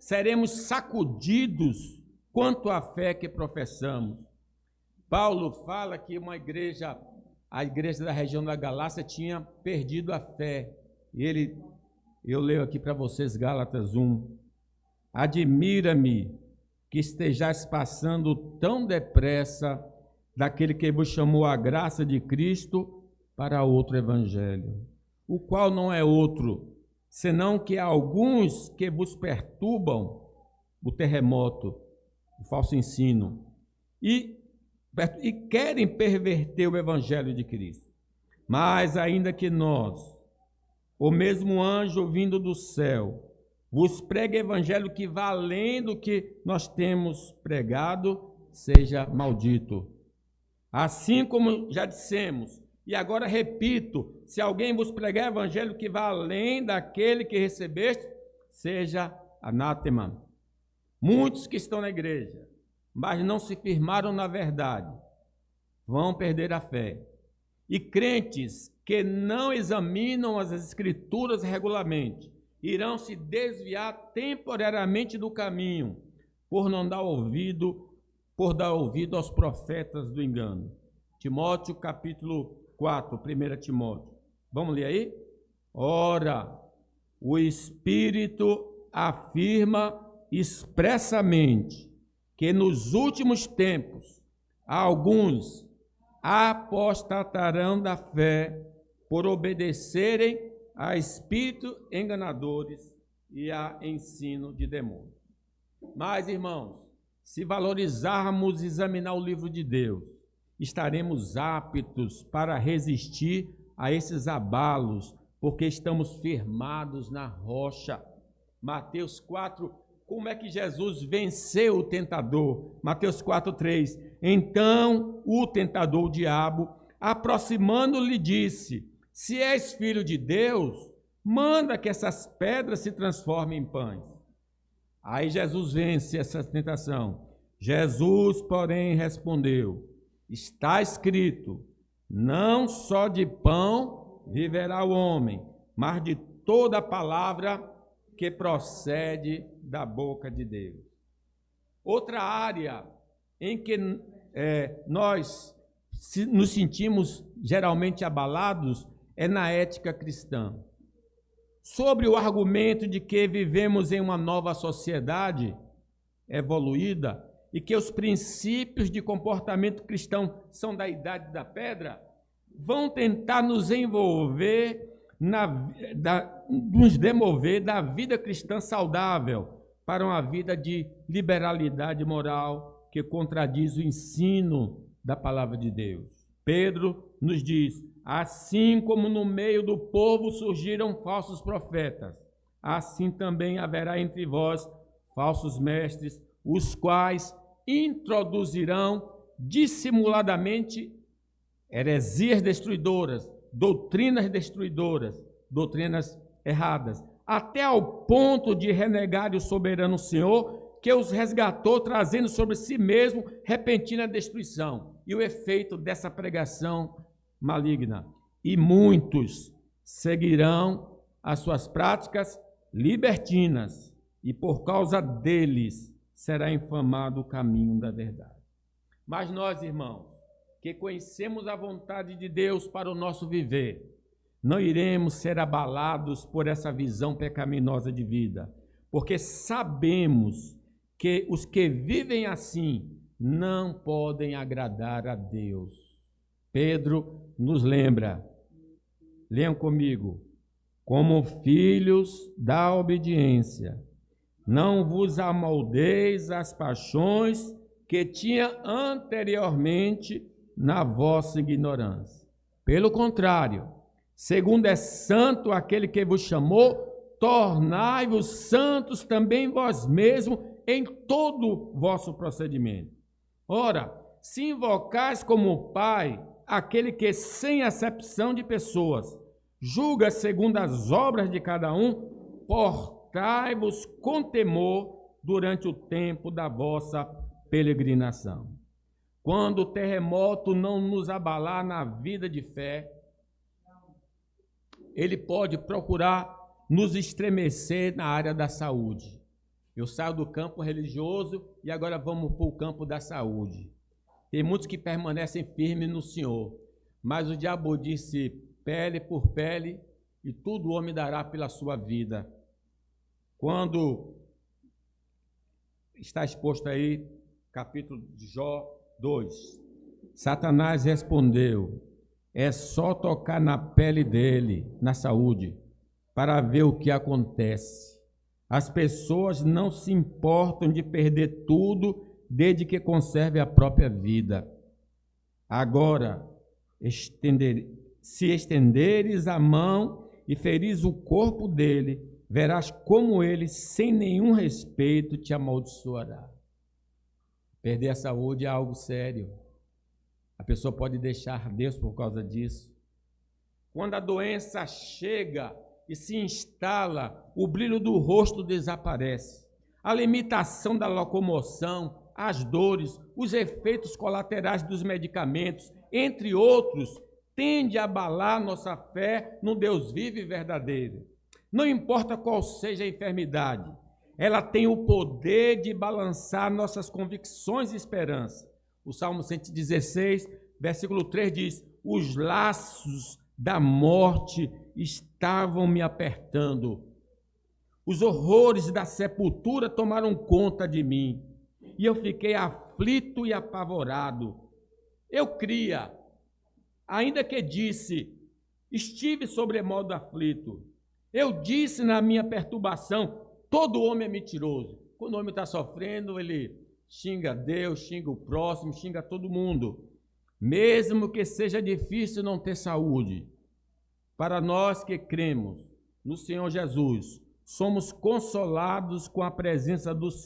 seremos sacudidos quanto à fé que professamos. Paulo fala que a igreja da região da Galácia tinha perdido a fé. Eu leio aqui para vocês Gálatas 1. Admira-me que estejais passando tão depressa daquele que vos chamou a graça de Cristo para outro evangelho, o qual não é outro, senão que há alguns que vos perturbam o terremoto, o falso ensino, e querem perverter o evangelho de Cristo. Mas ainda que nós, o mesmo anjo vindo do céu, vos pregue evangelho que vá além do que nós temos pregado, seja maldito. Assim como já dissemos, e agora repito, se alguém vos pregar evangelho que vá além daquele que recebeste, seja anátema. Muitos que estão na igreja, mas não se firmaram na verdade, vão perder a fé. E crentes que não examinam as escrituras regularmente, irão se desviar temporariamente do caminho, por dar ouvido aos profetas do engano. Timóteo capítulo 4, 1 Timóteo. Vamos ler aí? Ora, o Espírito afirma expressamente que nos últimos tempos alguns apostatarão da fé por obedecerem a espíritos enganadores e a ensino de demônios. Mas, irmãos, se valorizarmos e examinar o livro de Deus, estaremos aptos para resistir a esses abalos, porque estamos firmados na rocha. Mateus 4, como é que Jesus venceu o tentador? Mateus 4:3. Então o tentador, o diabo, aproximando-lhe, disse: se és filho de Deus, manda que essas pedras se transformem em pães. Aí Jesus vence essa tentação. Jesus, porém, respondeu: está escrito, não só de pão viverá o homem, mas de toda palavra que procede da boca de Deus. Outra área em que nós nos sentimos geralmente abalados é na ética cristã. Sobre o argumento de que vivemos em uma nova sociedade evoluída e que os princípios de comportamento cristão são da idade da pedra, vão tentar nos envolver, nos demover da vida cristã saudável para uma vida de liberalidade moral que contradiz o ensino da palavra de Deus. Pedro nos diz: assim como no meio do povo surgiram falsos profetas, assim também haverá entre vós falsos mestres, os quais introduzirão dissimuladamente heresias destruidoras, doutrinas destruidoras, doutrinas erradas, até ao ponto de renegar o soberano Senhor, que os resgatou, trazendo sobre si mesmo repentina destruição. E o efeito dessa pregação maligna: e muitos seguirão as suas práticas libertinas, e por causa deles será infamado o caminho da verdade. Mas nós, irmãos, que conhecemos a vontade de Deus para o nosso viver, não iremos ser abalados por essa visão pecaminosa de vida, porque sabemos que os que vivem assim não podem agradar a Deus. Pedro nos lembra, leiam comigo: como filhos da obediência, não vos amoldeis às paixões que tinha anteriormente na vossa ignorância. Pelo contrário, segundo é santo aquele que vos chamou, tornai-vos santos também vós mesmos em todo vosso procedimento. Ora, se invocais como Pai aquele que, sem acepção de pessoas, julga segundo as obras de cada um, portai-vos com temor durante o tempo da vossa peregrinação. Quando o terremoto não nos abalar na vida de fé, ele pode procurar nos estremecer na área da saúde. Eu saio do campo religioso e agora vamos para o campo da saúde. Tem muitos que permanecem firmes no Senhor, mas o diabo disse pele por pele e tudo o homem dará pela sua vida. Quando está exposto aí, capítulo de Jó 2, Satanás respondeu: é só tocar na pele dele, na saúde, para ver o que acontece. As pessoas não se importam de perder tudo desde que conserve a própria vida. Agora, se estenderes a mão e feris o corpo dele, verás como ele, sem nenhum respeito, te amaldiçoará. Perder a saúde é algo sério. A pessoa pode deixar Deus por causa disso. Quando a doença chega e se instala, o brilho do rosto desaparece. A limitação da locomoção, as dores, os efeitos colaterais dos medicamentos, entre outros, tende a abalar nossa fé no Deus vivo e verdadeiro. Não importa qual seja a enfermidade, ela tem o poder de balançar nossas convicções e esperança. O Salmo 116, versículo 3 diz: os laços da morte estavam me apertando. Os horrores da sepultura tomaram conta de mim. E eu fiquei aflito e apavorado. Eu cria, ainda que disse, estive sobremodo aflito. Eu disse na minha perturbação, todo homem é mentiroso. Quando o homem está sofrendo, ele xinga Deus, xinga o próximo, xinga todo mundo. Mesmo que seja difícil não ter saúde, para nós que cremos no Senhor Jesus, somos consolados com a presença do Senhor